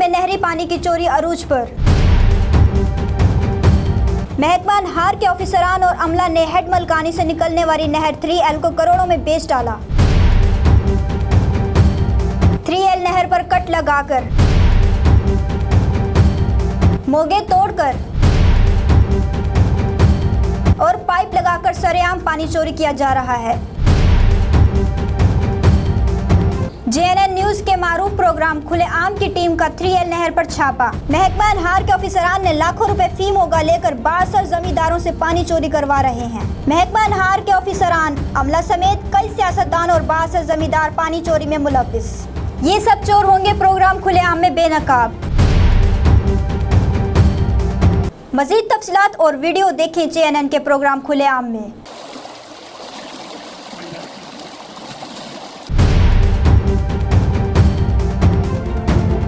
में नहरी पानी की चोरी अरूज पर। महकमा हार के ऑफिसरान और अमला ने हेड मलकानी से निकलने वाली नहर 3L को करोड़ों में बेच डाला। 3L नहर पर कट लगाकर, मोगे तोड़कर और पाइप लगाकर सरेआम पानी चोरी किया जा रहा है। JNN न्यूज के मारूफ प्रोग्राम खुलेआम की टीम का 3L नहर पर छापा। महकमा हार के ऑफिसरान ने लाखों रुपए फी मोगा लेकर 62 जमींदारों से पानी चोरी करवा रहे हैं। महकमा हार के ऑफिसरान, अमला समेत कई सियासतदान और 62 जमींदार पानी चोरी में मुलव्विस। ये सब चोर होंगे प्रोग्राम खुलेआम में बेनकाब। मजीद तफसीलात और वीडियो देखें JNN के प्रोग्राम खुलेआम में।